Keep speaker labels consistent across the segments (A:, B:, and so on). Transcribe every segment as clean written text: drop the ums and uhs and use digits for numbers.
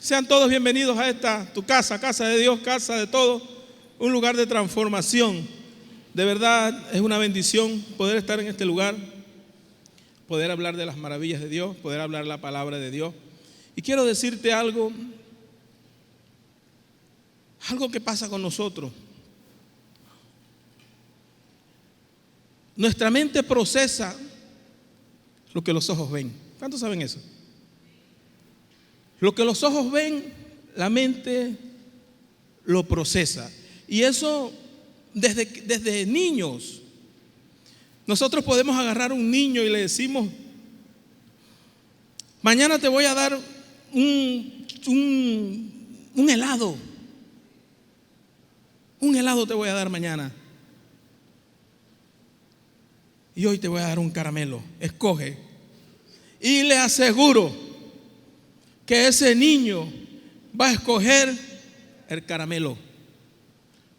A: Sean todos bienvenidos a esta, tu casa, casa de Dios, casa de todos, un lugar de transformación. De verdad es una bendición poder estar en este lugar, poder hablar de las maravillas de Dios, poder hablar la palabra de Dios. Y quiero decirte algo que pasa con nosotros. Nuestra mente procesa lo que los ojos ven. ¿Cuántos saben eso? Lo que los ojos ven, la mente lo procesa. Y eso desde niños. Nosotros podemos agarrar a un niño y le decimos: mañana te voy a dar un helado. Un helado te voy a dar mañana. Y hoy te voy a dar un caramelo. Escoge. Y le aseguro que ese niño va a escoger el caramelo.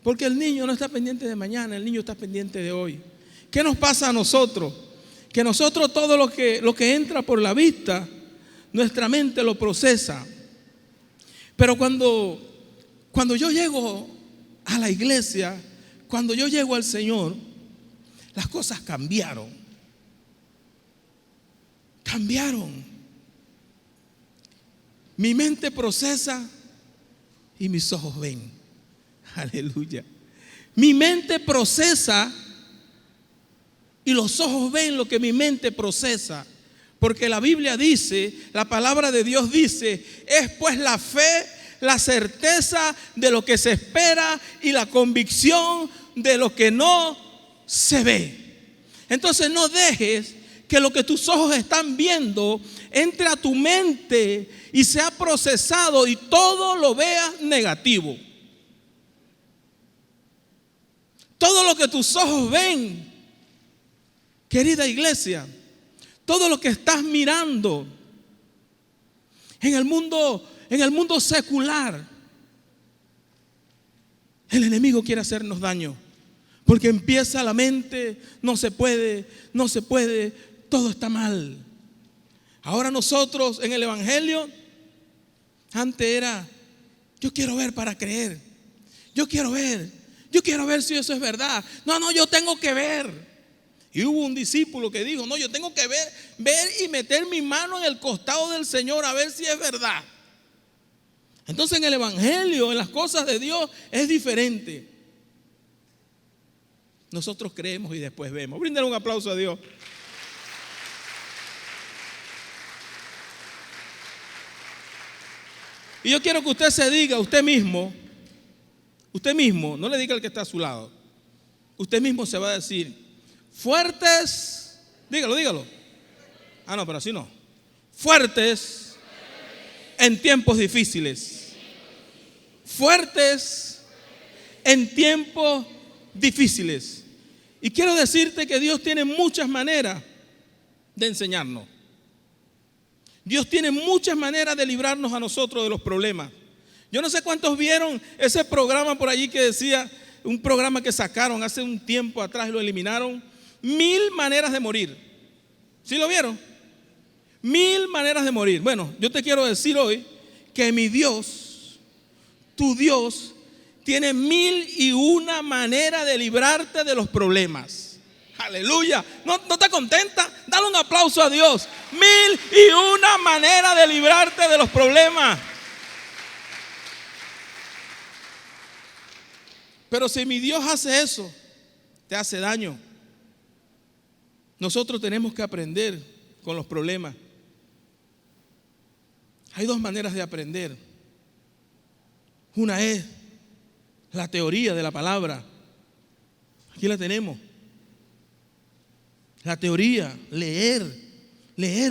A: Porque el niño no está pendiente de mañana, el niño está pendiente de hoy. ¿Qué nos pasa a nosotros? Que nosotros todo lo que entra por la vista, nuestra mente lo procesa. Pero cuando yo llego a la iglesia, cuando yo llego al Señor, las cosas cambiaron. Cambiaron. Mi mente procesa y mis ojos ven. Aleluya. Mi mente procesa y los ojos ven lo que mi mente procesa. Porque la Biblia dice, la palabra de Dios dice: es pues la fe, la certeza de lo que se espera y la convicción de lo que no se ve. Entonces no dejes que lo que tus ojos están viendo entre a tu mente y sea procesado y todo lo veas negativo. Todo lo que tus ojos ven, querida iglesia, todo lo que estás mirando en el mundo secular, el enemigo quiere hacernos daño. Porque empieza la mente, no se puede, todo está mal. Ahora nosotros en el evangelio, antes era: yo quiero ver para creer. Yo quiero ver si eso es verdad. No, yo tengo que ver. Y hubo un discípulo que dijo: no, yo tengo que ver y meter mi mano en el costado del Señor a ver si es verdad. Entonces en el evangelio, en las cosas de Dios, es diferente. Nosotros creemos y después vemos. Bríndale un aplauso a Dios. Y yo quiero que usted se diga, usted mismo, no le diga al que está a su lado, usted mismo se va a decir: fuertes, dígalo. Ah, no, pero así no. Fuertes en tiempos difíciles. Fuertes en tiempos difíciles. Y quiero decirte que Dios tiene muchas maneras de enseñarnos. Dios tiene muchas maneras de librarnos a nosotros de los problemas. Yo no sé cuántos vieron ese programa por allí que decía, un programa que sacaron hace un tiempo atrás y lo eliminaron: 1000 maneras de morir. ¿Sí lo vieron? 1000 maneras de morir. Bueno, yo te quiero decir hoy que mi Dios, tu Dios, tiene 1001 maneras de librarte de los problemas. Aleluya. ¿No te contenta? Dale un aplauso a Dios. 1001 maneras de librarte de los problemas. Pero si mi Dios hace eso, te hace daño. Nosotros tenemos que aprender con los problemas. Hay dos maneras de aprender. Una es la teoría de la palabra. Aquí la tenemos. La teoría, leer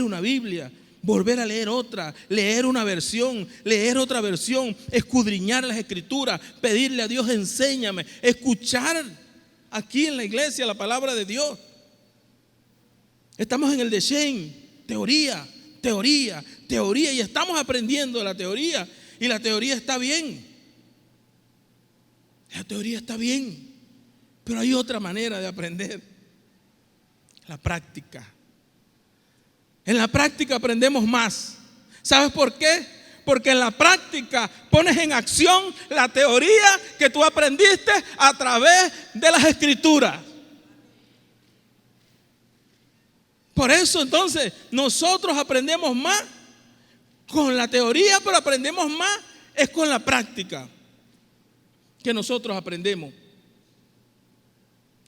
A: una Biblia, volver a leer otra, leer una versión, leer otra versión, escudriñar las escrituras, pedirle a Dios: enséñame, escuchar aquí en la iglesia la palabra de Dios. Estamos en el de Shane, teoría, y estamos aprendiendo la teoría, y la teoría está bien. La teoría está bien, pero hay otra manera de aprender: la práctica. En la práctica aprendemos más. ¿Sabes por qué? Porque en la práctica pones en acción la teoría que tú aprendiste a través de las Escrituras. Por eso entonces nosotros aprendemos más con la teoría, pero aprendemos más es con la práctica que nosotros aprendemos.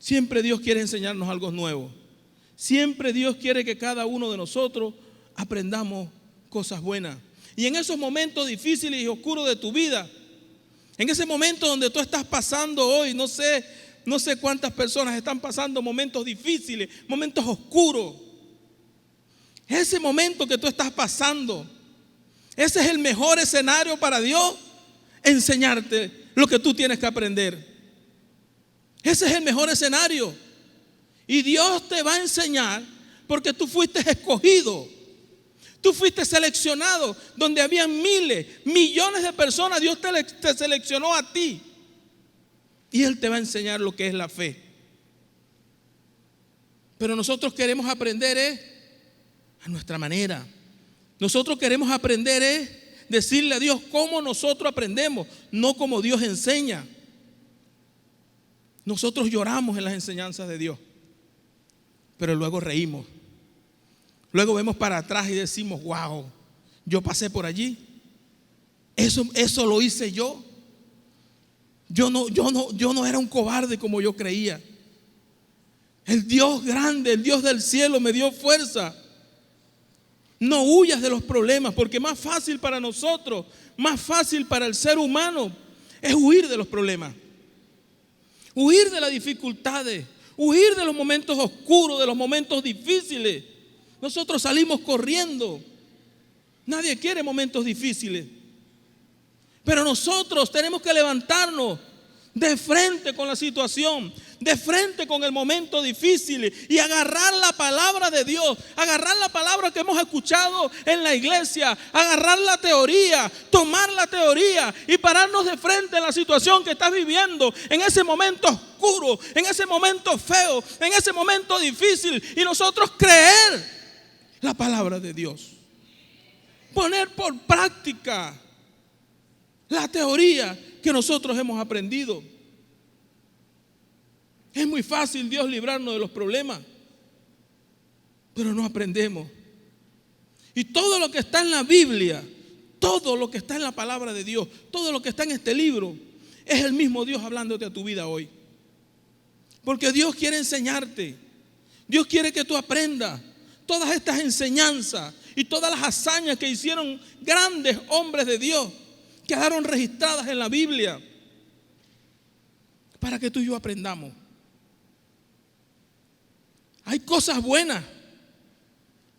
A: Siempre Dios quiere enseñarnos algo nuevo. Siempre Dios quiere que cada uno de nosotros aprendamos cosas buenas. Y en esos momentos difíciles y oscuros de tu vida, en ese momento donde tú estás pasando hoy, no sé cuántas personas están pasando momentos difíciles, momentos oscuros. Ese momento que tú estás pasando, ese es el mejor escenario para Dios enseñarte lo que tú tienes que aprender. Ese es el mejor escenario. Y Dios te va a enseñar porque tú fuiste escogido. Tú fuiste seleccionado. Donde había miles, millones de personas, Dios te seleccionó a ti. Y Él te va a enseñar lo que es la fe. Pero nosotros queremos aprender a nuestra manera. Nosotros queremos aprender decirle a Dios cómo nosotros aprendemos, no como Dios enseña. Nosotros lloramos en las enseñanzas de Dios, pero luego reímos. Luego vemos para atrás y decimos, wow, yo pasé por allí. Eso lo hice yo. Yo no era un cobarde como yo creía. El Dios grande, el Dios del cielo me dio fuerza. No huyas de los problemas, porque más fácil para nosotros, más fácil para el ser humano es huir de los problemas. Huir de las dificultades, huir de los momentos oscuros, de los momentos difíciles. Nosotros salimos corriendo. Nadie quiere momentos difíciles. Pero nosotros tenemos que levantarnos de frente con la situación, de frente con el momento difícil y agarrar la palabra de Dios, agarrar la palabra que hemos escuchado en la iglesia, agarrar la teoría, tomar la teoría y pararnos de frente en la situación que estás viviendo, en ese momento oscuro, en ese momento feo, en ese momento difícil, y nosotros creer la palabra de Dios, poner por práctica la teoría que nosotros hemos aprendido. Es muy fácil Dios librarnos de los problemas, pero no aprendemos. Y todo lo que está en la Biblia, todo lo que está en la palabra de Dios, todo lo que está en este libro, es el mismo Dios hablándote a tu vida hoy. Porque Dios quiere enseñarte. Dios quiere que tú aprendas todas estas enseñanzas y todas las hazañas que hicieron grandes hombres de Dios, quedaron registradas en la Biblia, para que tú y yo aprendamos. Hay cosas buenas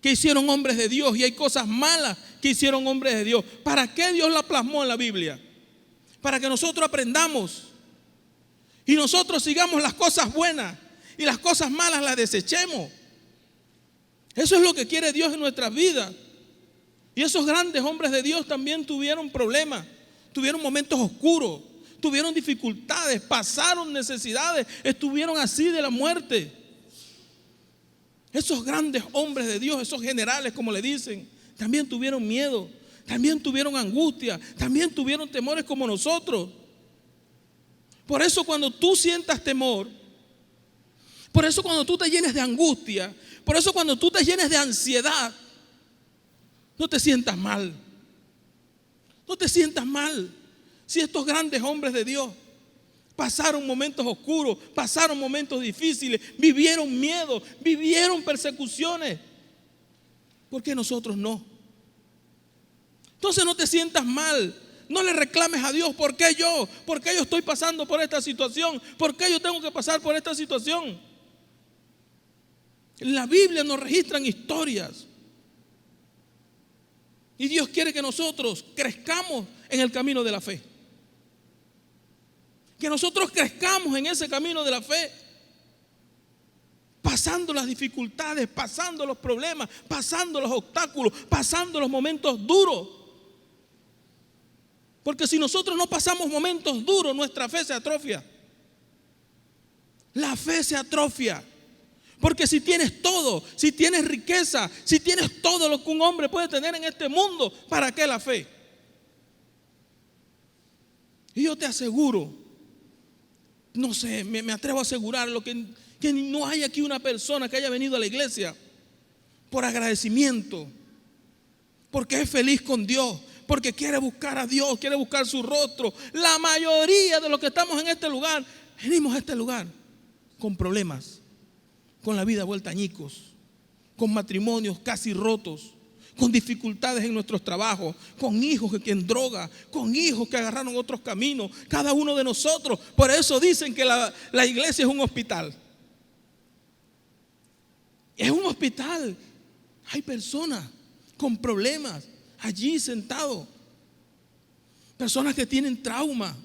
A: que hicieron hombres de Dios y hay cosas malas que hicieron hombres de Dios. ¿Para qué Dios la plasmó en la Biblia? Para que nosotros aprendamos y nosotros sigamos las cosas buenas y las cosas malas las desechemos. Eso es lo que quiere Dios en nuestras vidas. Y esos grandes hombres de Dios también tuvieron problemas, tuvieron momentos oscuros, tuvieron dificultades, pasaron necesidades, estuvieron así de la muerte. Esos grandes hombres de Dios, esos generales como le dicen, también tuvieron miedo, también tuvieron angustia, también tuvieron temores como nosotros. Por eso cuando tú sientas temor, por eso cuando tú te llenes de angustia, por eso cuando tú te llenes de ansiedad, no te sientas mal. No te sientas mal. Si estos grandes hombres de Dios pasaron momentos oscuros, pasaron momentos difíciles, vivieron miedo, vivieron persecuciones, ¿por qué nosotros no? Entonces no te sientas mal. No le reclames a Dios, ¿por qué yo? ¿Por qué yo estoy pasando por esta situación? ¿Por qué yo tengo que pasar por esta situación? En la Biblia nos registran historias. Y Dios quiere que nosotros crezcamos en el camino de la fe. Que nosotros crezcamos en ese camino de la fe. Pasando las dificultades, pasando los problemas, pasando los obstáculos, pasando los momentos duros. Porque si nosotros no pasamos momentos duros, nuestra fe se atrofia. La fe se atrofia. Porque si tienes todo, si tienes riqueza, si tienes todo lo que un hombre puede tener en este mundo, ¿para qué la fe? Y yo te aseguro, no sé, me atrevo a asegurarlo, que no hay aquí una persona que haya venido a la iglesia por agradecimiento, porque es feliz con Dios, porque quiere buscar a Dios, quiere buscar su rostro. La mayoría de los que estamos en este lugar, venimos a este lugar con problemas, con la vida vuelta añicos, con matrimonios casi rotos, con dificultades en nuestros trabajos, con hijos que en droga, con hijos que agarraron otros caminos, cada uno de nosotros. Por eso dicen que la iglesia es un hospital. Es un hospital. Hay personas con problemas allí sentados, personas que tienen trauma.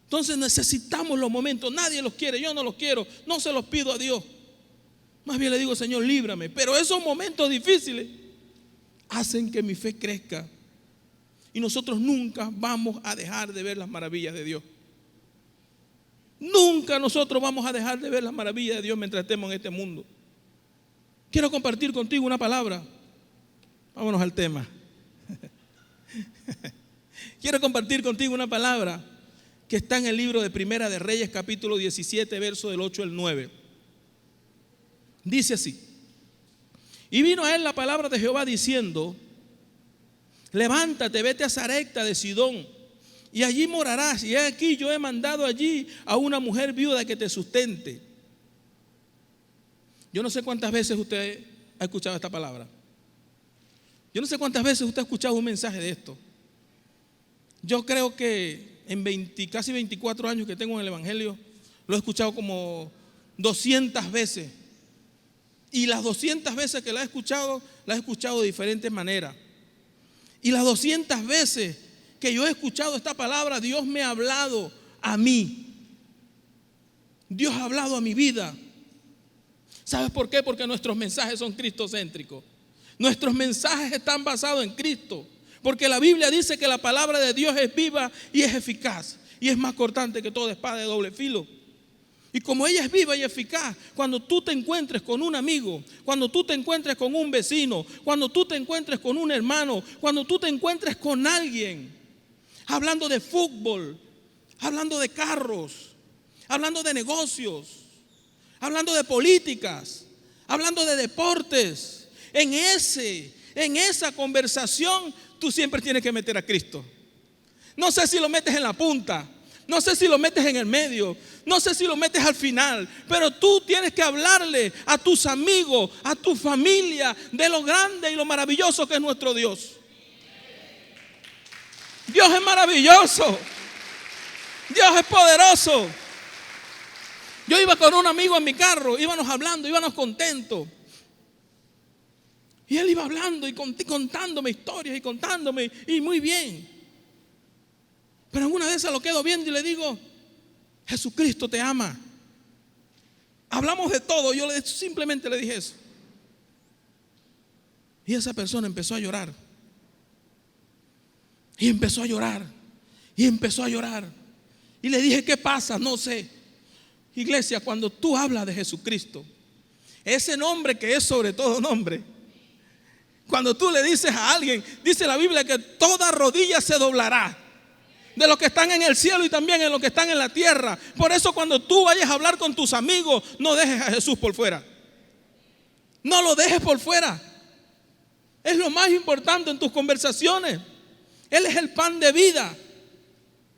A: Entonces necesitamos los momentos. Nadie los quiere, yo no los quiero, no se los pido a Dios. Más bien le digo, Señor, líbrame. Pero esos momentos difíciles hacen que mi fe crezca. Y nosotros nunca vamos a dejar de ver las maravillas de Dios. Nunca nosotros vamos a dejar de ver las maravillas de Dios mientras estemos en este mundo. Quiero compartir contigo una palabra. Vámonos al tema. Quiero compartir contigo una palabra que está en el libro de Primera de Reyes, capítulo 17, verso del 8 al 9. Dice así: y vino a él la palabra de Jehová diciendo: levántate, vete a Sarepta de Sidón, y allí morarás. Y aquí yo he mandado allí a una mujer viuda que te sustente. Yo no sé cuántas veces usted ha escuchado esta palabra. Yo no sé cuántas veces usted ha escuchado un mensaje de esto. Yo creo que en casi 24 años que tengo en el Evangelio, lo he escuchado como 200 veces. Y las 200 veces que la he escuchado de diferentes maneras. Y las 200 veces que yo he escuchado esta palabra, Dios me ha hablado a mí. Dios ha hablado a mi vida. ¿Sabes por qué? Porque nuestros mensajes son cristocéntricos. Nuestros mensajes están basados en Cristo. Porque la Biblia dice que la palabra de Dios es viva y es eficaz. Y es más cortante que toda espada de doble filo. Y como ella es viva y eficaz, cuando tú te encuentres con un amigo, cuando tú te encuentres con un vecino, cuando tú te encuentres con un hermano, cuando tú te encuentres con alguien, hablando de fútbol, hablando de carros, hablando de negocios, hablando de políticas, hablando de deportes, en esa conversación tú siempre tienes que meter a Cristo. No sé si lo metes en la punta, no sé si lo metes en el medio, no sé si lo metes al final, pero tú tienes que hablarle a tus amigos, a tu familia, de lo grande y lo maravilloso que es nuestro Dios. Dios es maravilloso. Dios es poderoso. Yo iba con un amigo en mi carro, íbamos hablando, íbamos contentos. Y él iba hablando y contándome historias y contándome, y muy bien. Pero en una de esas lo quedo viendo y le digo: Jesucristo te ama. Hablamos de todo, yo simplemente le dije eso. Y esa persona empezó a llorar. Y empezó a llorar. Y empezó a llorar. Y le dije: ¿qué pasa? No sé. Iglesia, cuando tú hablas de Jesucristo, ese nombre que es sobre todo nombre, cuando tú le dices a alguien, dice la Biblia que toda rodilla se doblará, de los que están en el cielo y también en los que están en la tierra. Por eso cuando tú vayas a hablar con tus amigos, no dejes a Jesús por fuera. No lo dejes por fuera. Es lo más importante en tus conversaciones. Él es el pan de vida.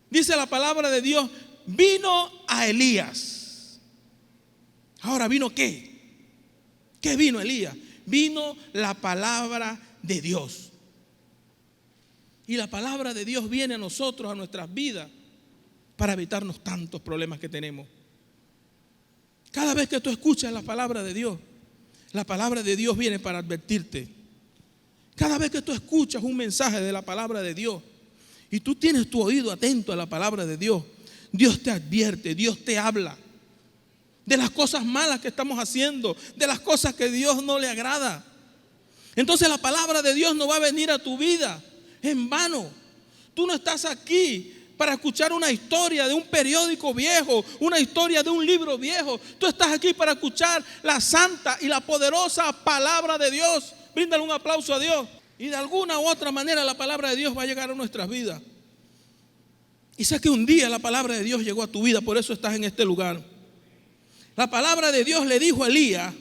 A: Dice la palabra de Dios: vino a Elías. Ahora, ¿vino qué? ¿Qué vino Elías? Vino la palabra de Dios. Y la palabra de Dios viene a nosotros, a nuestras vidas, para evitarnos tantos problemas que tenemos. Cada vez que tú escuchas la palabra de Dios viene para advertirte. Cada vez que tú escuchas un mensaje de la palabra de Dios y tú tienes tu oído atento a la palabra de Dios, Dios te advierte, Dios te habla de las cosas malas que estamos haciendo, de las cosas que a Dios no le agrada. Entonces la palabra de Dios no va a venir a tu vida en vano. Tú no estás aquí para escuchar una historia de un periódico viejo, una historia de un libro viejo. Tú estás aquí para escuchar la santa y la poderosa palabra de Dios. Bríndale un aplauso a Dios. Y de alguna u otra manera la palabra de Dios va a llegar a nuestras vidas. Y sé que un día la palabra de Dios llegó a tu vida, por eso estás en este lugar. La palabra de Dios le dijo a Elías,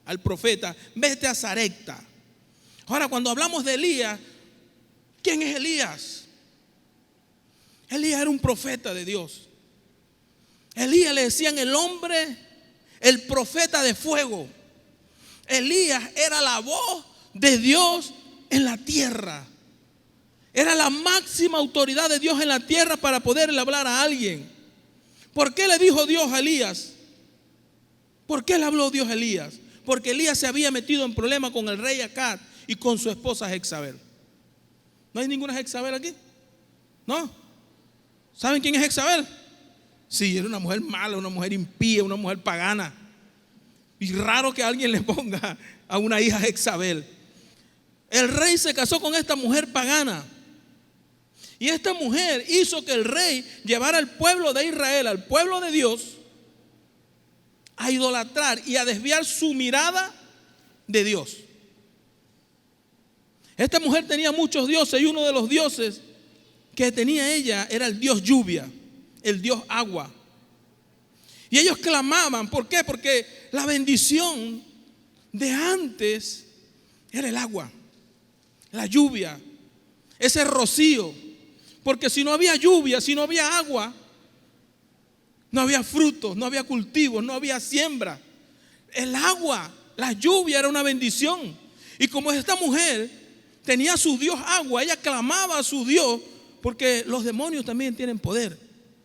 A: al profeta, vete a Sarepta. Ahora, cuando hablamos de Elías, ¿quién es Elías? Elías era un profeta de Dios. Elías le decían el hombre, el profeta de fuego. Elías era la voz de Dios en la tierra. Era la máxima autoridad de Dios en la tierra para poderle hablar a alguien. ¿Por qué le dijo Dios a Elías? ¿Por qué le habló Dios a Elías? Porque Elías se había metido en problemas con el rey Acab y con su esposa Jezabel. ¿No hay ninguna Jezabel aquí? ¿No? ¿Saben quién es Jezabel? Sí, era una mujer mala, una mujer impía, una mujer pagana. Y raro que alguien le ponga a una hija Jezabel. El rey se casó con esta mujer pagana. Y esta mujer hizo que el rey llevara al pueblo de Israel, al pueblo de Dios, a idolatrar y a desviar su mirada de Dios. Esta mujer tenía muchos dioses y uno de los dioses que tenía ella era el dios lluvia, el dios agua. Y ellos clamaban, ¿por qué? Porque la bendición de antes era el agua, la lluvia, ese rocío. Porque si no había lluvia, si no había agua, no había frutos, no había cultivos, no había siembra. El agua, la lluvia era una bendición. Y como esta mujer tenía a su Dios agua, ella clamaba a su Dios, porque los demonios también tienen poder,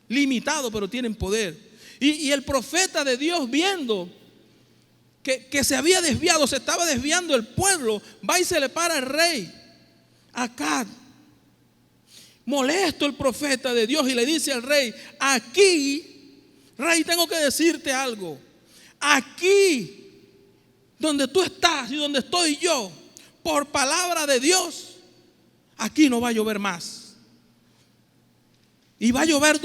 A: limitado, pero tienen poder. Y el profeta de Dios, viendo que se había desviado, se estaba desviando el pueblo, va y se le para al rey Acab. Molesto el profeta de Dios y le dice al rey: aquí, rey, tengo que decirte algo. Aquí donde tú estás y donde estoy yo, por palabra de Dios, aquí no va a llover más. Y va a llover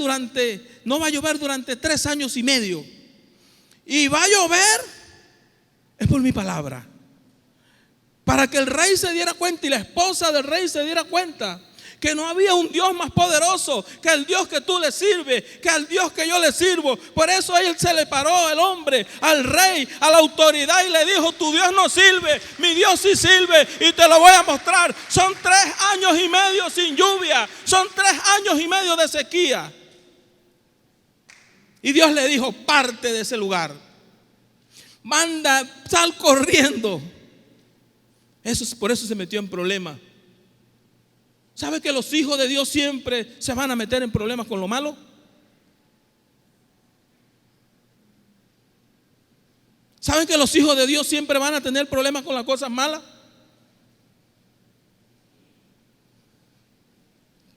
A: no va a llover durante 3 años y medio. Y va a llover es por mi palabra. Para que el rey se diera cuenta y la esposa del rey se diera cuenta que no había un Dios más poderoso que el Dios que tú le sirves, que el Dios que yo le sirvo. Por eso a él se le paró el hombre, al rey, a la autoridad, y le dijo: tu Dios no sirve, mi Dios sí sirve, y te lo voy a mostrar. Son 3 años y medio sin lluvia, son 3 años y medio de sequía. Y Dios le dijo: parte de ese lugar, manda, sal corriendo. Por eso se metió en problemas. ¿Sabe que los hijos de Dios siempre se van a meter en problemas con lo malo? ¿Saben que los hijos de Dios siempre van a tener problemas con las cosas malas?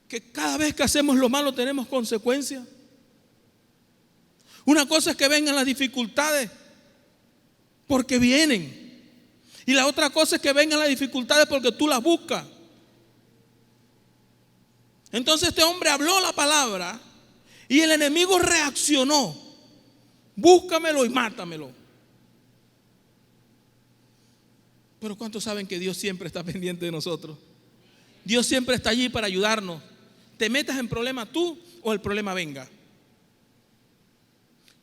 A: Que cada vez que hacemos lo malo tenemos consecuencias. Una cosa es que vengan las dificultades, porque vienen. Y la otra cosa es que vengan las dificultades porque tú las buscas. Entonces este hombre habló la palabra y el enemigo reaccionó: búscamelo y mátamelo. Pero ¿cuántos saben que Dios siempre está pendiente de nosotros? Dios siempre está allí para ayudarnos. Te metas en problema tú o el problema venga.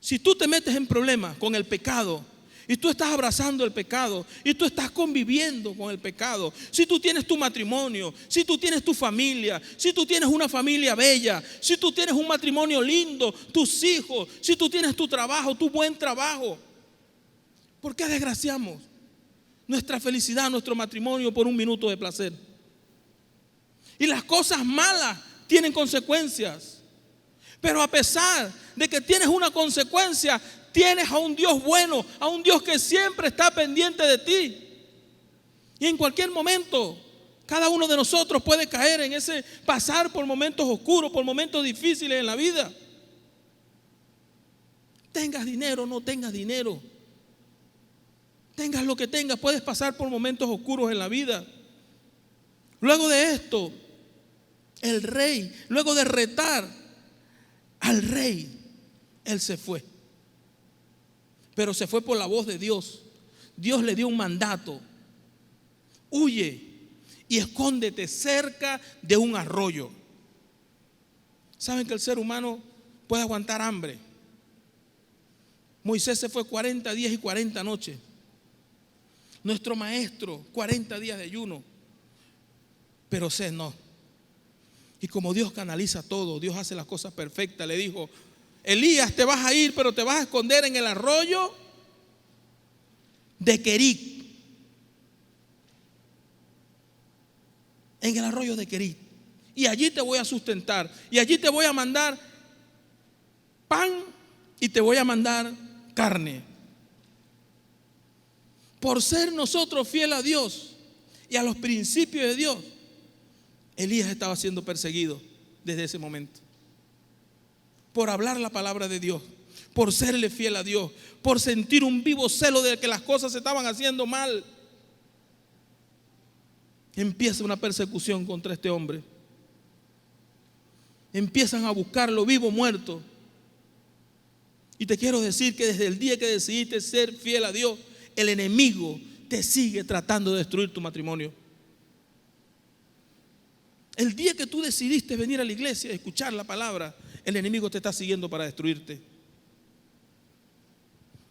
A: Si tú te metes en problemas con el pecado y tú estás abrazando el pecado y tú estás conviviendo con el pecado, si tú tienes tu matrimonio, si tú tienes tu familia, si tú tienes una familia bella, si tú tienes un matrimonio lindo, tus hijos, si tú tienes tu trabajo, tu buen trabajo, ¿por qué desgraciamos nuestra felicidad, nuestro matrimonio por un minuto de placer? Y las cosas malas tienen consecuencias. Pero a pesar de que tienes una consecuencia, tienes a un Dios bueno, a un Dios que siempre está pendiente de ti. Y en cualquier momento, cada uno de nosotros puede caer en ese pasar por momentos oscuros, por momentos difíciles en la vida. Tengas dinero, no tengas dinero, tengas lo que tengas, puedes pasar por momentos oscuros en la vida. Luego de esto, el rey, luego de retar al rey, él se fue. Pero se fue por la voz de Dios. Dios le dio un mandato: huye y escóndete cerca de un arroyo. Saben que el ser humano puede aguantar hambre. Moisés se fue 40 días y 40 noches. Nuestro maestro, 40 días de ayuno. Pero Moisés no. Y como Dios canaliza todo, Dios hace las cosas perfectas, le dijo: Elías, te vas a ir, pero te vas a esconder en el arroyo de Querit. En el arroyo de Querit. Y allí te voy a sustentar. Y allí te voy a mandar pan y te voy a mandar carne. Por ser nosotros fieles a Dios y a los principios de Dios, Elías estaba siendo perseguido desde ese momento. Por hablar la palabra de Dios, por serle fiel a Dios, por sentir un vivo celo de que las cosas se estaban haciendo mal. Empieza una persecución contra este hombre. Empiezan a buscarlo vivo o muerto. Y te quiero decir que desde el día que decidiste ser fiel a Dios, el enemigo te sigue tratando de destruir tu matrimonio. El día que tú decidiste venir a la iglesia y escuchar la palabra, el enemigo te está siguiendo para destruirte.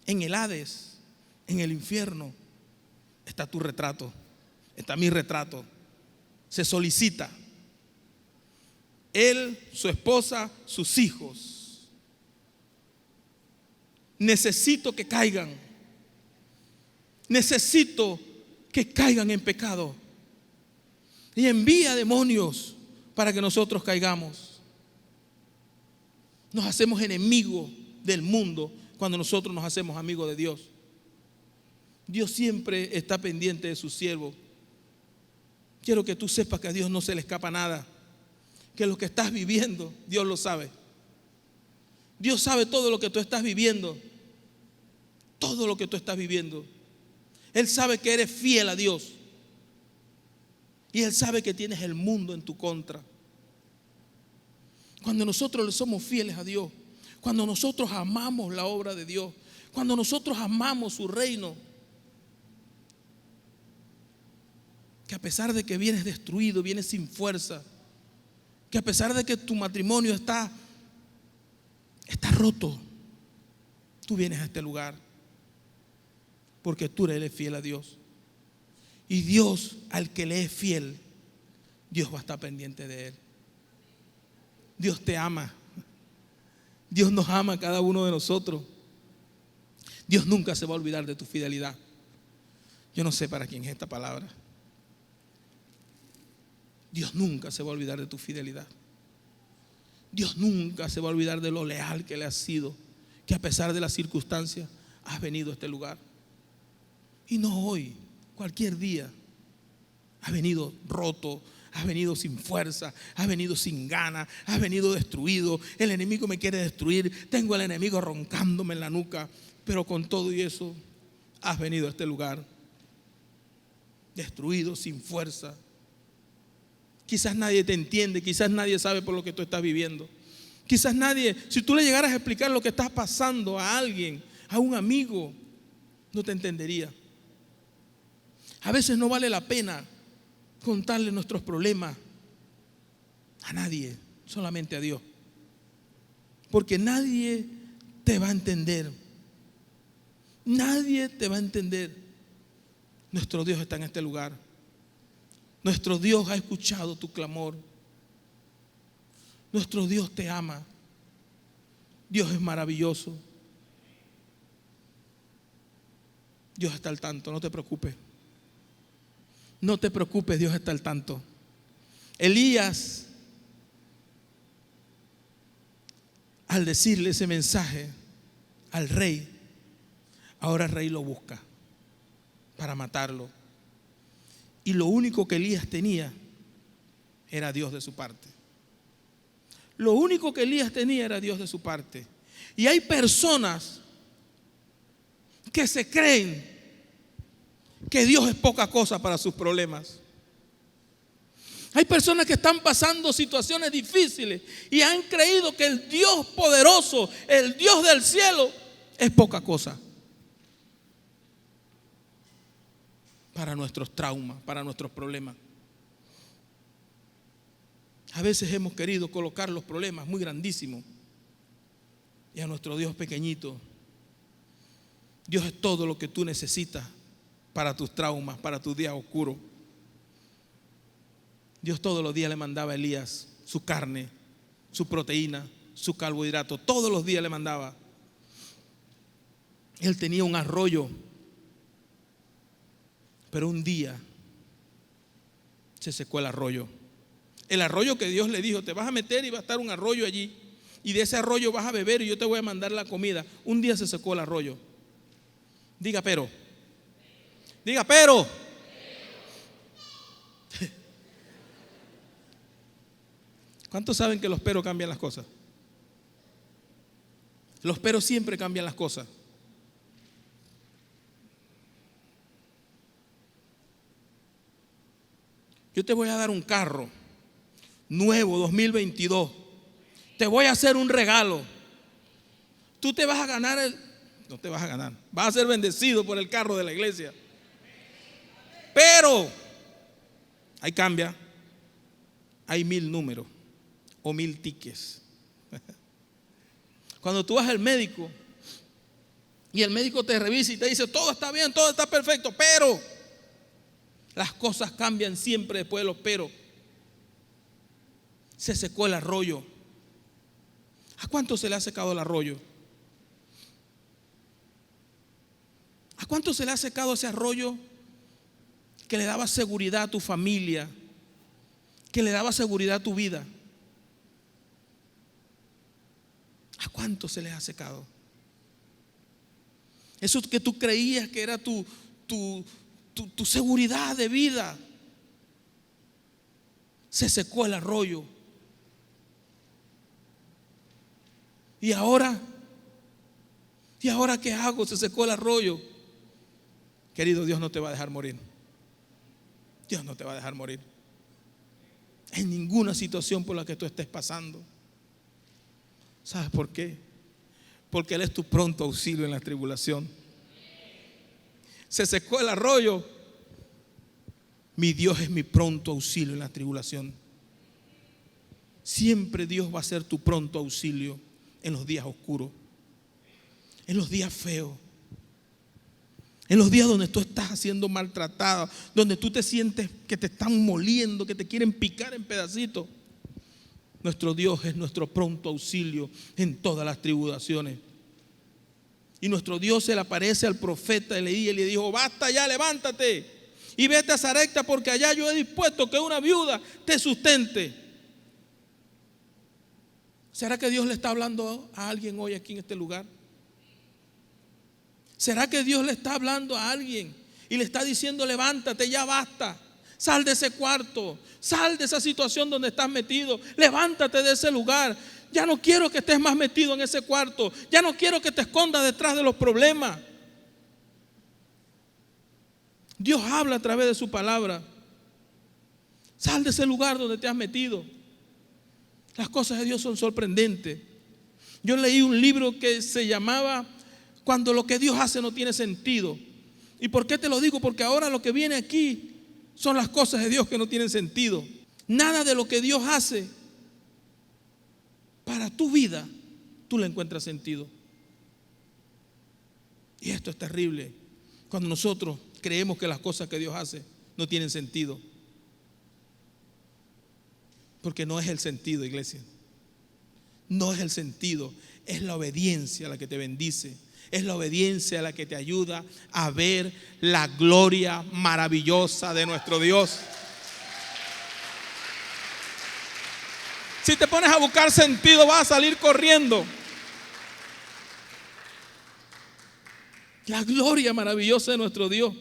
A: En el Hades, en el infierno, está tu retrato, está mi retrato. Se solicita. Él, su esposa, sus hijos. Necesito que caigan. Necesito que caigan en pecado. Y envía demonios para que nosotros caigamos. Nos hacemos enemigos del mundo cuando nosotros nos hacemos amigos de Dios. Dios siempre está pendiente de sus siervos. Quiero que tú sepas que a Dios no se le escapa nada. Que lo que estás viviendo, Dios lo sabe. Dios sabe todo lo que tú estás viviendo. Todo lo que tú estás viviendo. Él sabe que eres fiel a Dios. Y Él sabe que tienes el mundo en tu contra. Cuando nosotros le somos fieles a Dios, cuando nosotros amamos la obra de Dios, cuando nosotros amamos su reino, que a pesar de que vienes destruido, vienes sin fuerza, que a pesar de que tu matrimonio está roto, tú vienes a este lugar porque tú eres fiel a Dios. Y Dios, al que le es fiel, Dios va a estar pendiente de él. Dios te ama. Dios nos ama a cada uno de nosotros. Dios nunca se va a olvidar de tu fidelidad. Yo no sé para quién es esta palabra. Dios nunca se va a olvidar de tu fidelidad. Dios nunca se va a olvidar de lo leal que le has sido, que a pesar de las circunstancias has venido a este lugar. Y no hoy, cualquier día. Has venido roto, has venido sin fuerza, has venido sin ganas, has venido destruido. El enemigo me quiere destruir, tengo al enemigo roncándome en la nuca, pero con todo y eso has venido a este lugar destruido, sin fuerza. Quizás nadie te entiende, quizás nadie sabe por lo que tú estás viviendo. Quizás nadie, si tú le llegaras a explicar lo que estás pasando a alguien, a un amigo, no te entendería. A veces no vale la pena contarle nuestros problemas a nadie, solamente a Dios. Porque nadie te va a entender. Nadie te va a entender. Nuestro Dios está en este lugar. Nuestro Dios ha escuchado tu clamor. Nuestro Dios te ama. Dios es maravilloso. Dios está al tanto, no te preocupes. No te preocupes, Dios está al tanto. Elías, al decirle ese mensaje al rey, ahora el rey lo busca para matarlo. Y lo único que Elías tenía era Dios de su parte. Lo único que Elías tenía era Dios de su parte. Y hay personas que se creen que Dios es poca cosa para sus problemas. Hay personas que están pasando situaciones difíciles y han creído que el Dios poderoso, el Dios del cielo, es poca cosa para nuestros traumas, para nuestros problemas. A veces hemos querido colocar los problemas muy grandísimos y a nuestro Dios pequeñito. Dios es todo lo que tú necesitas para tus traumas, para tus días oscuros. Dios todos los días le mandaba a Elías su carne, su proteína, su carbohidrato. Todos los días le mandaba. Él tenía un arroyo, pero un día se secó el arroyo. El arroyo que Dios le dijo, te vas a meter y va a estar un arroyo allí, y de ese arroyo vas a beber y yo te voy a mandar la comida. Un día se secó el arroyo. Diga pero. Diga pero. ¿Cuántos saben que los peros cambian las cosas? Los peros siempre cambian las cosas. Yo te voy a dar un carro nuevo 2022. Te voy a hacer un regalo. Tú te vas a ganar no te vas a ganar. Vas a ser bendecido por el carro de la iglesia. Pero ahí cambia. Hay 1000 números o 1000 tickets. Cuando tú vas al médico y el médico te revisa y te dice todo está bien, todo está perfecto, pero las cosas cambian siempre después de los pero. Se secó el arroyo. ¿A cuánto se le ha secado el arroyo? ¿A cuánto se le ha secado ese arroyo que le daba seguridad a tu familia, que le daba seguridad a tu vida? ¿A cuánto se les ha secado? Eso que tú creías que era tu seguridad de vida, se secó el arroyo. ¿Y ahora qué hago? Se secó el arroyo. Querido, Dios no te va a dejar morir. Dios no te va a dejar morir en ninguna situación por la que tú estés pasando. ¿Sabes por qué? Porque Él es tu pronto auxilio en la tribulación. Se secó el arroyo. Mi Dios es mi pronto auxilio en la tribulación. Siempre Dios va a ser tu pronto auxilio en los días oscuros, en los días feos, en los días donde tú estás siendo maltratado, donde tú te sientes que te están moliendo, que te quieren picar en pedacitos. Nuestro Dios es nuestro pronto auxilio en todas las tribulaciones. Y nuestro Dios se le aparece al profeta Elías y le dijo: basta ya, levántate y vete a Sarepta, porque allá yo he dispuesto que una viuda te sustente. ¿Será que Dios le está hablando a alguien hoy aquí en este lugar? ¿Será que Dios le está hablando a alguien y le está diciendo: levántate, ya basta, sal de ese cuarto, sal de esa situación donde estás metido, levántate de ese lugar, ya no quiero que estés más metido en ese cuarto, ya no quiero que te escondas detrás de los problemas? Dios habla a través de su palabra. Sal de ese lugar donde te has metido. Las cosas de Dios son sorprendentes. Yo leí un libro que se llamaba Cuando lo que Dios hace no tiene sentido. ¿Y por qué te lo digo? Porque ahora lo que viene aquí son las cosas de Dios que no tienen sentido. Nada de lo que Dios hace para tu vida tú le encuentras sentido. Y esto es terrible, cuando nosotros creemos que las cosas que Dios hace no tienen sentido. Porque no es el sentido, iglesia. No es el sentido, es la obediencia la que te bendice. Es la obediencia la que te ayuda a ver la gloria maravillosa de nuestro Dios. Si te pones a buscar sentido, vas a salir corriendo. La gloria maravillosa de nuestro Dios.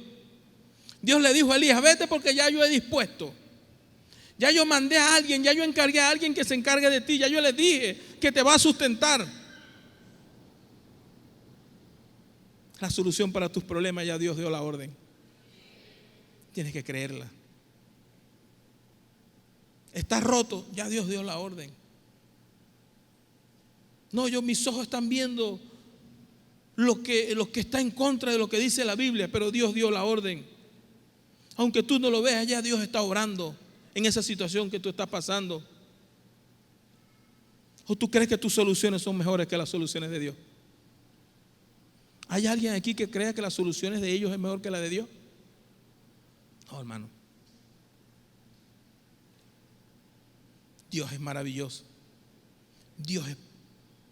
A: Dios le dijo a Elías: vete, porque ya yo he dispuesto. Ya yo mandé a alguien, ya yo encargué a alguien que se encargue de ti. Ya yo le dije que te va a sustentar. La solución para tus problemas ya Dios dio la orden. Tienes que creerla. Estás roto, ya Dios dio la orden. No, mis ojos están viendo lo que está en contra de lo que dice la Biblia, pero Dios dio la orden. Aunque tú no lo veas, ya Dios está obrando en esa situación que tú estás pasando. ¿O tú crees que tus soluciones son mejores que las soluciones de Dios? ¿Hay alguien aquí que crea que las soluciones de ellos es mejor que la de Dios? No, hermano. Dios es maravilloso. Dios es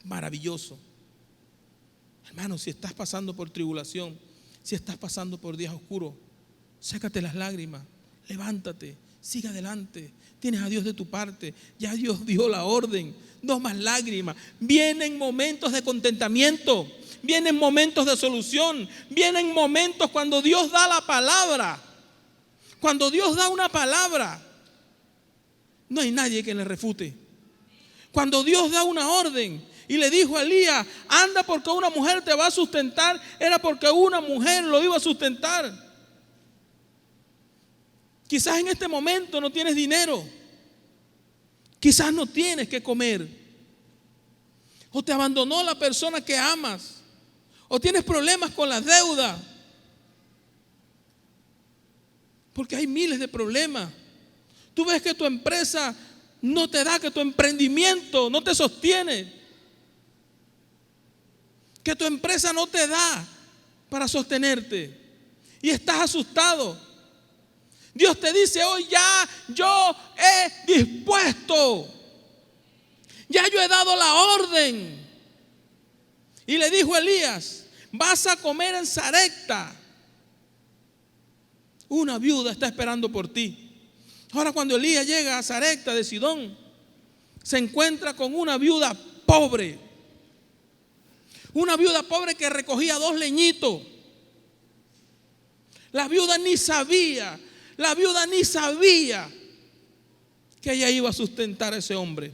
A: maravilloso. Hermano, si estás pasando por tribulación, si estás pasando por días oscuros, sácate las lágrimas, levántate, sigue adelante. Tienes a Dios de tu parte. Ya Dios dio la orden. No más lágrimas. Vienen momentos de contentamiento. Vienen momentos de solución. Vienen momentos cuando Dios da la palabra. Cuando Dios da una palabra, no hay nadie que le refute. Cuando Dios da una orden y le dijo a Elías, anda porque una mujer te va a sustentar, era porque una mujer lo iba a sustentar. Quizás en este momento no tienes dinero. Quizás no tienes que comer. O te abandonó la persona que amas. O tienes problemas con las deudas. Porque hay miles de problemas. Tú ves que tu empresa no te da, que tu emprendimiento no te sostiene. Que tu empresa no te da para sostenerte. Y estás asustado. Dios te dice hoy, ya yo he dispuesto. Ya yo he dado la orden. Y le dijo a Elías, vas a comer en Sarepta. Una viuda está esperando por ti. Ahora cuando Elías llega a Sarepta de Sidón, se encuentra con una viuda pobre. Una viuda pobre que recogía 2 leñitos. La viuda ni sabía que ella iba a sustentar a ese hombre.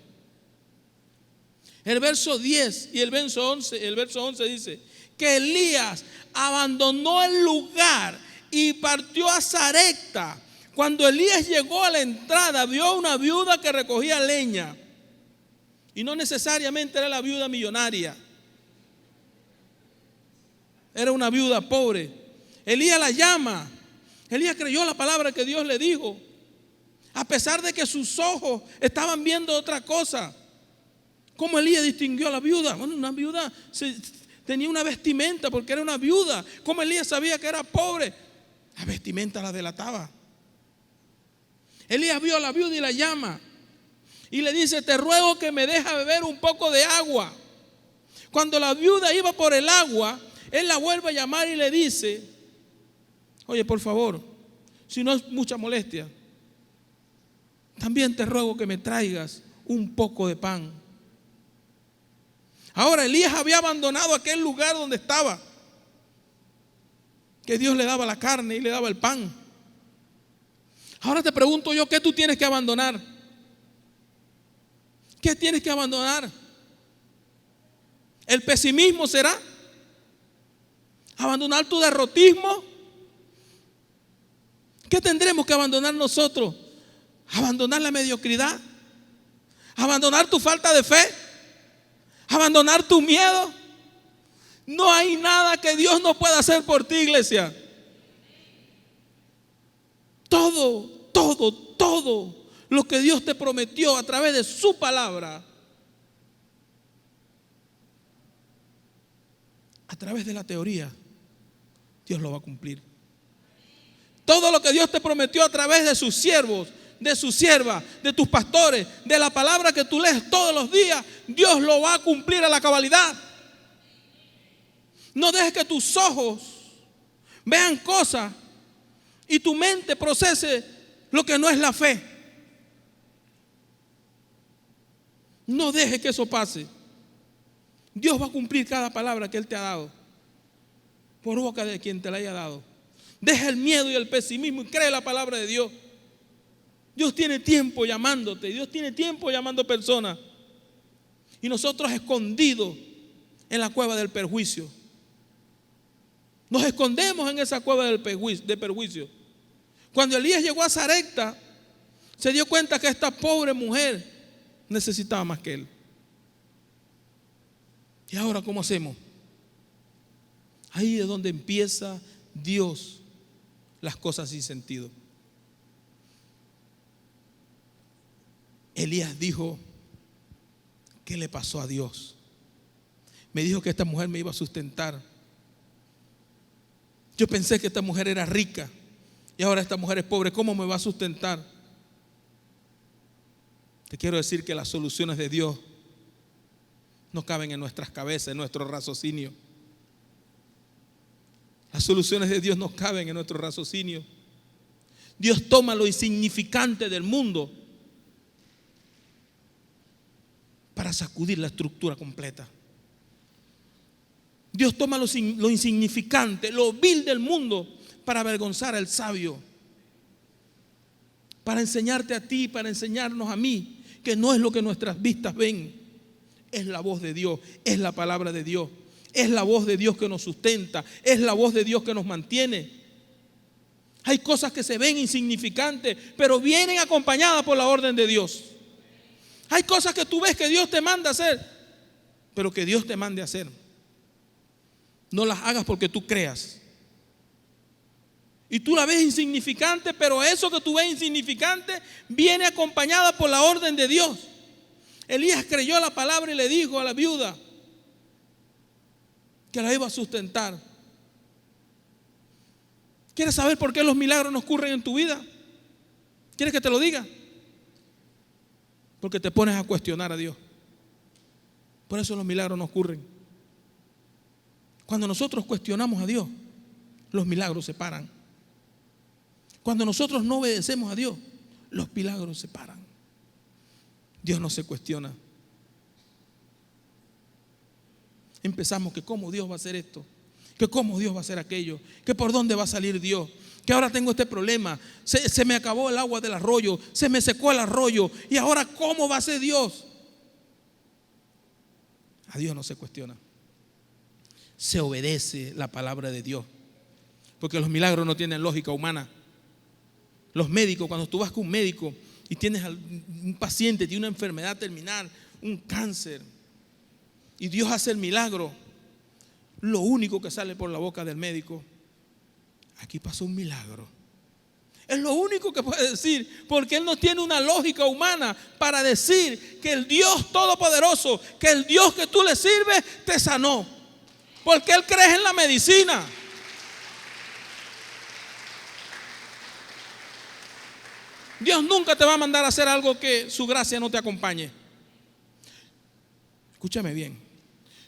A: El verso 10 y el verso 11 dice que Elías abandonó el lugar y partió a Sarepta. Cuando Elías llegó a la entrada, vio a una viuda que recogía leña. Y no necesariamente era la viuda millonaria. Era una viuda pobre. Elías la llama. Elías creyó la palabra que Dios le dijo. A pesar de que sus ojos estaban viendo otra cosa. ¿Cómo Elías distinguió a la viuda? Bueno, una viuda tenía una vestimenta porque era una viuda. ¿Cómo Elías sabía que era pobre? La vestimenta la delataba. Elías vio a la viuda y la llama. Y le dice, te ruego que me dejes beber un poco de agua. Cuando la viuda iba por el agua, él la vuelve a llamar y le dice, oye, por favor, si no es mucha molestia, también te ruego que me traigas un poco de pan. Ahora Elías había abandonado aquel lugar donde estaba, que Dios le daba la carne y le daba el pan. Ahora te pregunto yo, ¿qué tú tienes que abandonar? ¿Qué tienes que abandonar? ¿El pesimismo será? ¿Abandonar tu derrotismo? ¿Qué tendremos que abandonar nosotros? ¿Abandonar la mediocridad? ¿Abandonar tu falta de fe? ¿Abandonar tu miedo? No hay nada que Dios no pueda hacer por ti, iglesia. Todo lo que Dios te prometió a través de su palabra, a través de la teoría, Dios lo va a cumplir. Todo lo que Dios te prometió a través de sus siervos, de sus siervas, de tus pastores, de la palabra que tú lees todos los días, Dios lo va a cumplir a la cabalidad. No dejes que tus ojos vean cosas y tu mente procese lo que no es la fe. No dejes que eso pase. Dios va a cumplir cada palabra que Él te ha dado, por boca de quien te la haya dado. Deja el miedo y el pesimismo y cree la palabra de Dios. Dios tiene tiempo llamándote. Dios tiene tiempo llamando personas. Y nosotros escondidos en la cueva del perjuicio. Nos escondemos en esa cueva del perjuicio. Cuando Elías llegó a Sarepta, se dio cuenta que esta pobre mujer necesitaba más que él. ¿Y ahora cómo hacemos? Ahí es donde empieza Dios las cosas sin sentido. Elías dijo ¿qué le pasó a Dios? Me dijo que esta mujer me iba a sustentar. Yo pensé que esta mujer era rica y ahora esta mujer es pobre. ¿Cómo me va a sustentar? Te quiero decir que las soluciones de Dios no caben en nuestras cabezas, en nuestro raciocinio. Las soluciones de Dios no caben en nuestro raciocinio. Dios toma lo insignificante del mundo para sacudir la estructura completa. Dios toma lo insignificante, lo vil del mundo para avergonzar al sabio. Para enseñarte a ti, para enseñarnos a mí, que no es lo que nuestras vistas ven. Es la voz de Dios, es la palabra de Dios. Es la voz de Dios que nos sustenta, es la voz de Dios que nos mantiene. Hay cosas que se ven insignificantes, pero vienen acompañadas por la orden de Dios. Hay cosas que tú ves que Dios te manda a hacer, pero que Dios te mande a hacer. No las hagas porque tú creas. Y tú la ves insignificante, pero eso que tú ves insignificante viene acompañada por la orden de Dios. Elías creyó la palabra y le dijo a la viuda que la iba a sustentar. ¿Quieres saber por qué los milagros no ocurren en tu vida? ¿Quieres que te lo diga? Porque te pones a cuestionar a Dios. Por eso los milagros no ocurren. Cuando nosotros cuestionamos a Dios, los milagros se paran. Cuando nosotros no obedecemos a Dios, los milagros se paran. Dios no se cuestiona. Empezamos que cómo Dios va a hacer esto, que cómo Dios va a hacer aquello, que por dónde va a salir Dios, que ahora tengo este problema, se me acabó el agua del arroyo, se me secó el arroyo y ahora cómo va a ser Dios. A Dios no se cuestiona, se obedece la palabra de Dios, porque los milagros no tienen lógica humana. Los médicos, cuando tú vas con un médico y tienes un paciente, tiene una enfermedad terminal, un cáncer, y Dios hace el milagro, lo único que sale por la boca del médico: aquí pasó un milagro. Es lo único que puede decir, porque Él no tiene una lógica humana para decir que el Dios todopoderoso, que el Dios que tú le sirves te sanó, porque Él cree en la medicina. Dios nunca te va a mandar a hacer algo que su gracia no te acompañe. Escúchame bien.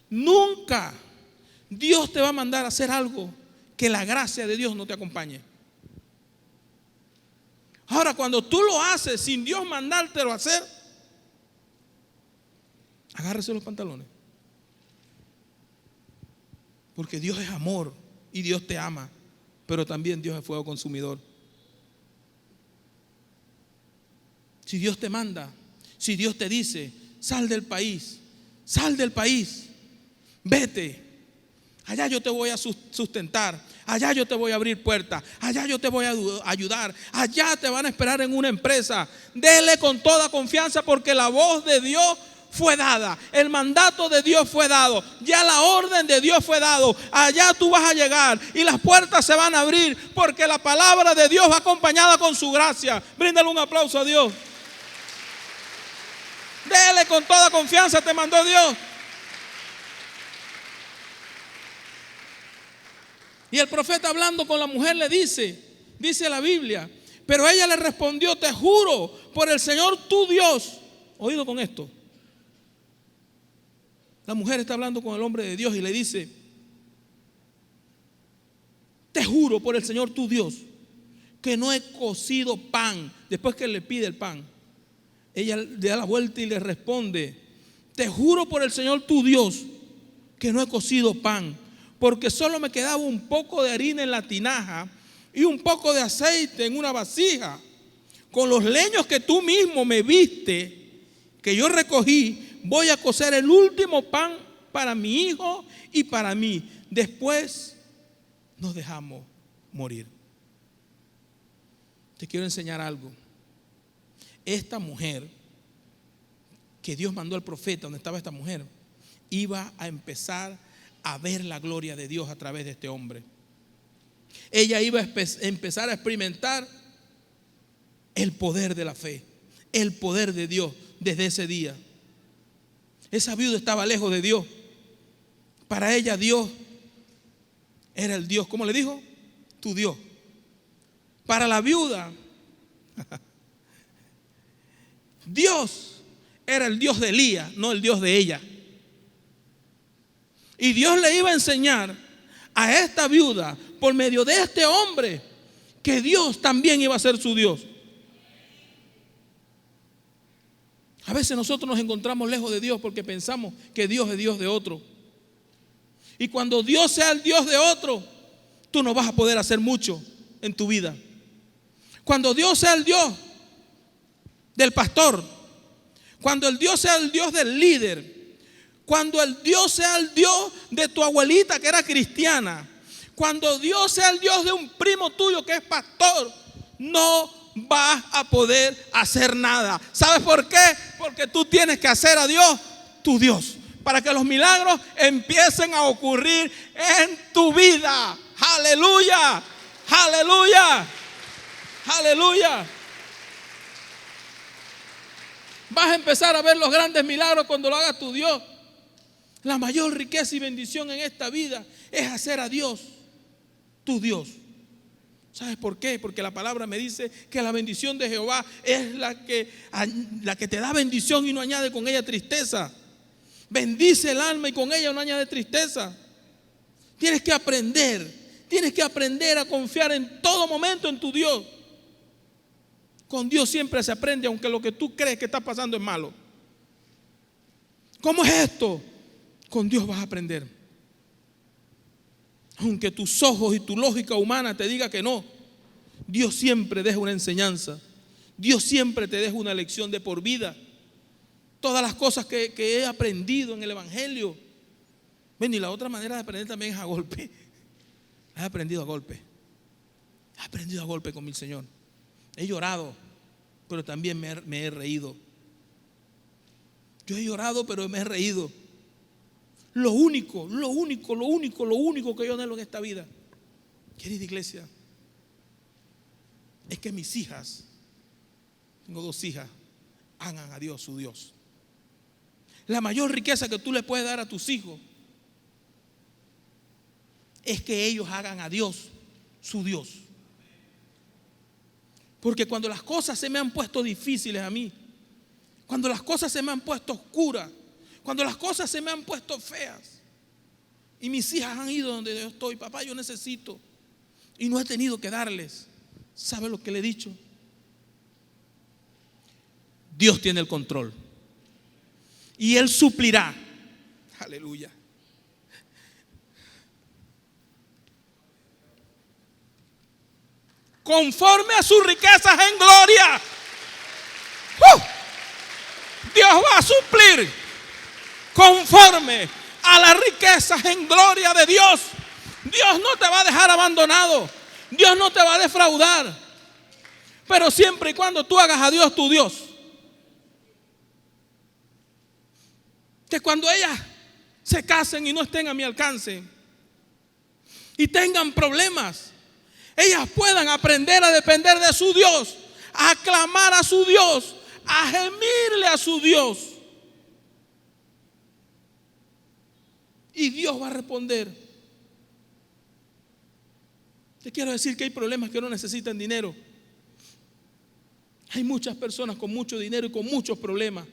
A: Nunca Dios te va a mandar a hacer algo que la gracia de Dios no te acompañe. Ahora, cuando tú lo haces sin Dios mandártelo a hacer, agárrese los pantalones. Porque Dios es amor y Dios te ama, pero también Dios es fuego consumidor. Si Dios te manda, si Dios te dice: sal del país, vete, allá yo te voy a sustentar, allá yo te voy a abrir puertas, allá yo te voy a ayudar, allá te van a esperar en una empresa. Dele con toda confianza, porque la voz de Dios fue dada, el mandato de Dios fue dado, ya la orden de Dios fue dado. Allá tú vas a llegar y las puertas se van a abrir, porque la palabra de Dios va acompañada con su gracia. Bríndale un aplauso a Dios. Dele con toda confianza, te mandó Dios. Y el profeta, hablando con la mujer, le dice la Biblia: pero ella le respondió: te juro por el Señor tu Dios. Oído con esto. La mujer está hablando con el hombre de Dios y le dice: te juro por el Señor tu Dios que no he cocido pan. Después que le pide el pan, ella le da la vuelta y le responde: te juro por el Señor tu Dios que no he cocido pan, porque solo me quedaba un poco de harina en la tinaja y un poco de aceite en una vasija. Con los leños que tú mismo me viste, que yo recogí, voy a cocer el último pan para mi hijo y para mí. Después nos dejamos morir. Te quiero enseñar algo. Esta mujer, que Dios mandó al profeta donde estaba esta mujer, iba a empezar a ver la gloria de Dios a través de este hombre. Ella iba a empezar a experimentar el poder de la fe, el poder de Dios desde ese día. Esa viuda estaba lejos de Dios. Para ella Dios era el Dios, ¿cómo le dijo? Tu Dios. Para la viuda, Dios era el Dios de Elías, no el Dios de ella. Y Dios le iba a enseñar a esta viuda, por medio de este hombre, que Dios también iba a ser su Dios. A veces nosotros nos encontramos lejos de Dios porque pensamos que Dios es Dios de otro. Y cuando Dios sea el Dios de otro, tú no vas a poder hacer mucho en tu vida. Cuando Dios sea el Dios del pastor, cuando el Dios sea el Dios del líder, cuando el Dios sea el Dios de tu abuelita que era cristiana, cuando Dios sea el Dios de un primo tuyo que es pastor, no vas a poder hacer nada. ¿Sabes por qué? Porque tú tienes que hacer a Dios tu Dios, para que los milagros empiecen a ocurrir en tu vida. Aleluya, aleluya, aleluya. Vas a empezar a ver los grandes milagros cuando lo haga tu Dios. La mayor riqueza y bendición en esta vida es hacer a Dios tu Dios. ¿Sabes por qué? Porque la palabra me dice que la bendición de Jehová es la que te da bendición y no añade con ella tristeza. Bendice el alma y con ella no añade tristeza. Tienes que aprender a confiar en todo momento en tu Dios. Con Dios siempre se aprende, aunque lo que tú crees que está pasando es malo. ¿Cómo es esto? Con Dios vas a aprender. Aunque tus ojos y tu lógica humana te diga que no, Dios siempre deja una enseñanza. Dios siempre te deja una lección de por vida. Todas las cosas que he aprendido en el Evangelio. Bueno, y la otra manera de aprender también es a golpe. He aprendido a golpe. He aprendido a golpe con mi Señor. He llorado, pero también me he reído. Yo he llorado, pero me he reído. Lo único que yo anhelo en esta vida, querida iglesia, es que mis hijas, tengo 2 hijas, hagan a Dios su Dios. La mayor riqueza que tú le puedes dar a tus hijos es que ellos hagan a Dios su Dios. Porque cuando las cosas se me han puesto difíciles a mí, cuando las cosas se me han puesto oscuras, cuando las cosas se me han puesto feas y mis hijas han ido donde yo estoy, papá, yo necesito, y no he tenido que darles, ¿sabe lo que le he dicho? Dios tiene el control y Él suplirá. Aleluya. Conforme a sus riquezas en gloria. Dios va a suplir conforme a las riquezas en gloria de Dios. Dios no te va a dejar abandonado. Dios no te va a defraudar. Pero siempre y cuando tú hagas a Dios tu Dios. Que cuando ellas se casen y no estén a mi alcance y tengan problemas, ellas puedan aprender a depender de su Dios, a clamar a su Dios, a gemirle a su Dios. Y Dios va a responder. Te quiero decir que hay problemas que no necesitan dinero. Hay muchas personas con mucho dinero y con muchos problemas.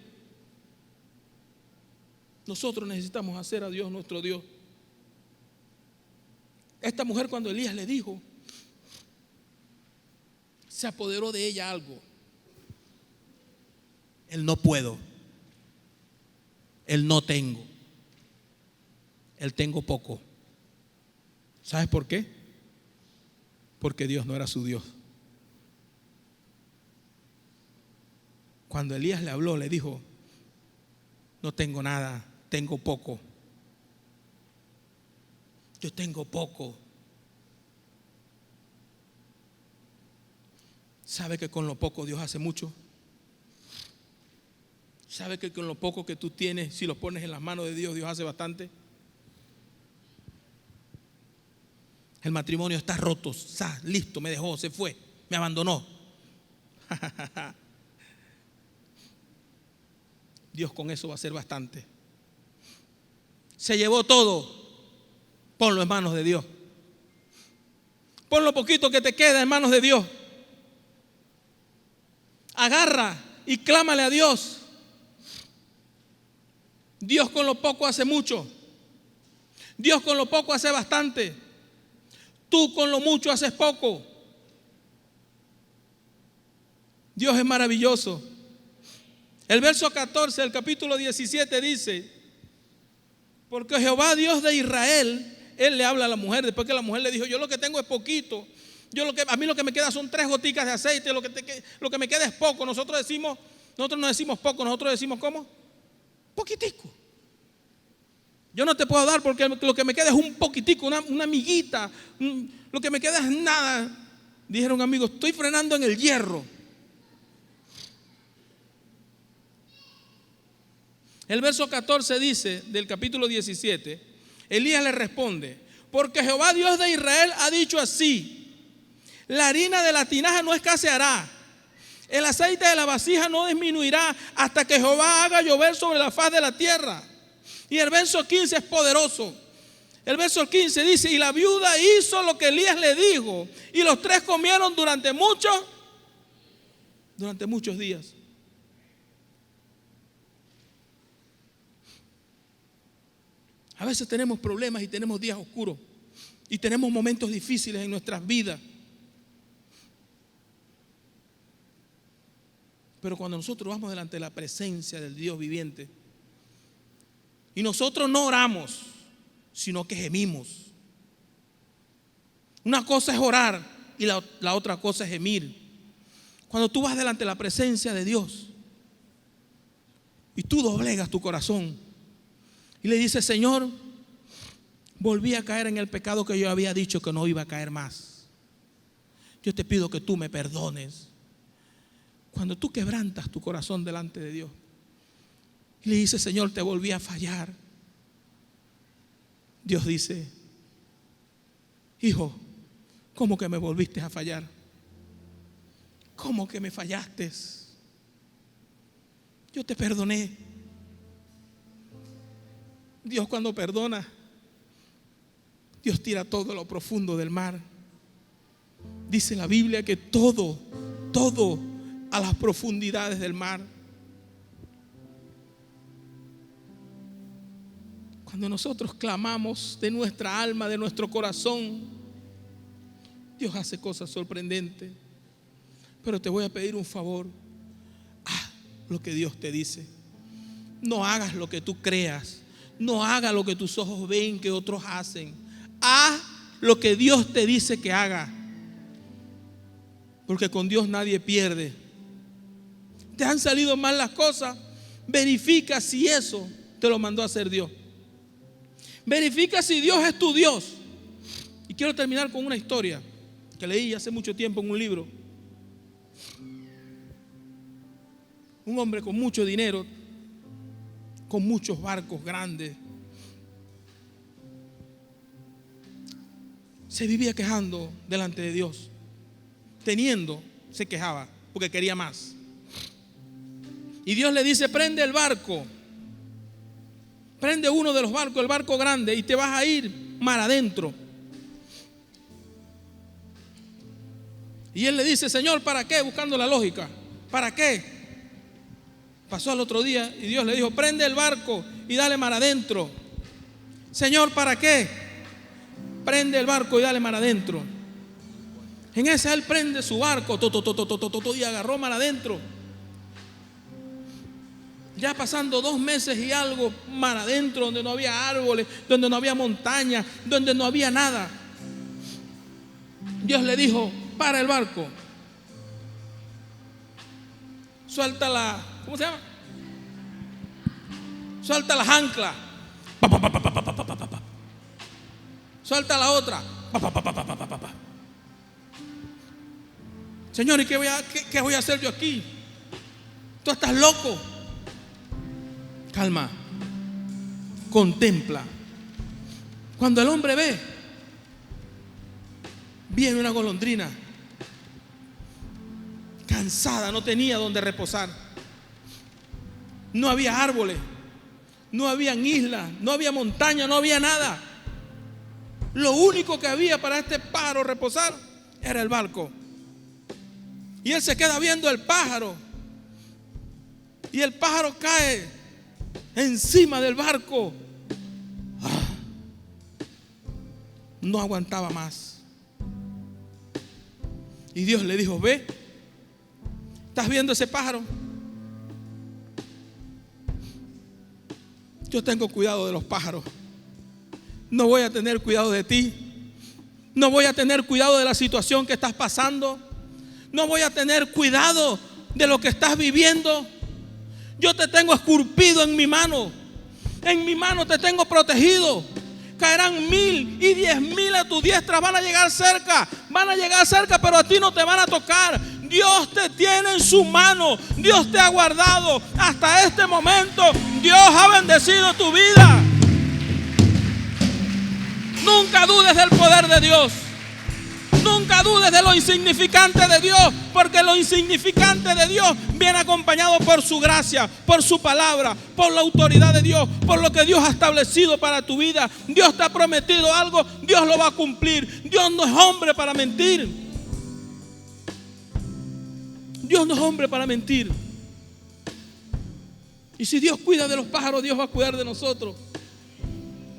A: Nosotros necesitamos hacer a Dios nuestro Dios. Esta mujer, cuando Elías le dijo, se apoderó de ella algo. El no puedo. El no tengo. El tengo poco. ¿Sabes por qué? Porque Dios no era su Dios. Cuando Elías le habló, le dijo, no tengo nada, tengo poco. Yo tengo poco. ¿Sabe que con lo poco Dios hace mucho? ¿Sabe que con lo poco que tú tienes, si lo pones en las manos de Dios, Dios hace bastante? El matrimonio está roto, listo, me dejó, se fue, me abandonó. Dios con eso va a hacer bastante. se llevó todo. Ponlo en manos de Dios. Pon lo poquito que te queda en manos de Dios. Agarra y clámale a Dios. Dios con lo poco hace mucho. Dios con lo poco hace bastante. Tú con lo mucho haces poco. Dios es maravilloso. El verso 14 del capítulo 17 dice: porque Jehová Dios de Israel, Él le habla a la mujer, después que la mujer le dijo: yo lo que tengo es poquito, a mí lo que me queda son 3 goticas de aceite, lo que me queda es poco. Nosotros no decimos poco, nosotros decimos ¿cómo? Poquitico. Yo no te puedo dar porque lo que me queda es un poquitico, una miguita, lo que me queda es nada. Dijeron amigos: estoy frenando en el hierro. El verso 14 dice del capítulo 17, Elías le responde: porque Jehová Dios de Israel ha dicho así: la harina de la tinaja no escaseará, el aceite de la vasija no disminuirá hasta que Jehová haga llover sobre la faz de la tierra. Y el verso 15 es poderoso. El verso 15 dice: y la viuda hizo lo que Elías le dijo, y los 3 comieron durante muchos días. A veces tenemos problemas y tenemos días oscuros y tenemos momentos difíciles en nuestras vidas. Pero cuando nosotros vamos delante de la presencia del Dios viviente y nosotros no oramos, sino que gemimos. Una cosa es orar y la otra cosa es gemir. Cuando tú vas delante de la presencia de Dios y tú doblegas tu corazón y le dices: Señor, volví a caer en el pecado que yo había dicho que no iba a caer más. Yo te pido que tú me perdones. Cuando tú quebrantas tu corazón delante de Dios y le dices: Señor, te volví a fallar, Dios dice: hijo, ¿cómo que me volviste a fallar? ¿Cómo que me fallaste? Yo te perdoné. Dios, cuando perdona, Dios tira todo lo profundo del mar. Dice la Biblia que todo a las profundidades del mar. Cuando nosotros clamamos de nuestra alma, de nuestro corazón, Dios hace cosas sorprendentes. Pero te voy a pedir un favor: haz lo que Dios te dice. No hagas lo que tú creas. No hagas lo que tus ojos ven que otros hacen. Haz lo que Dios te dice que haga. Porque con Dios nadie pierde. ¿Te han salido mal las cosas? Verifica si eso te lo mandó a hacer Dios. Verifica si Dios es tu Dios. Y quiero terminar con una historia que leí hace mucho tiempo en un libro. Un hombre con mucho dinero, con muchos barcos grandes, se vivía quejando delante de Dios. Teniendo, se quejaba porque quería más. Y Dios le dice: prende el barco, prende uno de los barcos, el barco grande, y te vas a ir mar adentro. Y él le dice: Señor, ¿para qué? Buscando la lógica. ¿Para qué? Pasó al otro día y Dios le dijo: prende el barco y dale mar adentro. Señor, ¿para qué? Prende el barco y dale mar adentro. En esa él prende su barco y agarró mar adentro. Ya pasando 2 meses y algo, mar adentro, donde no había árboles, donde no había montañas, donde no había nada. Dios le dijo: para el barco, suelta la, ¿cómo se llama? Suelta las anclas. Suelta la otra. Señor, ¿y qué voy a hacer yo aquí? Tú estás loco. Calma. Contempla. Cuando el hombre ve, viene una golondrina cansada, no tenía donde reposar. No había árboles. No habían islas, no había montaña, no había nada. Lo único que había para este pájaro reposar era el barco. Y él se queda viendo el pájaro. Y el pájaro cae encima del barco. No aguantaba más. Y Dios le dijo: ve, ¿estás viendo ese pájaro? Yo tengo cuidado de los pájaros. No voy a tener cuidado de ti. No voy a tener cuidado de la situación que estás pasando. No voy a tener cuidado de lo que estás viviendo. Yo te tengo esculpido en mi mano. En mi mano te tengo protegido. Caerán 1000 y 10,000 a tu diestra. Van a llegar cerca, pero a ti no te van a tocar. Dios te tiene en su mano. Dios te ha guardado hasta este momento. Dios ha bendecido tu vida. Nunca dudes del poder de Dios. Nunca dudes de lo insignificante de Dios, porque lo insignificante de Dios viene acompañado por su gracia, por su palabra, por la autoridad de Dios, por lo que Dios ha establecido para tu vida. Dios te ha prometido algo, Dios lo va a cumplir. Dios no es hombre para mentir. Dios no es hombre para mentir. Y si Dios cuida de los pájaros, Dios va a cuidar de nosotros.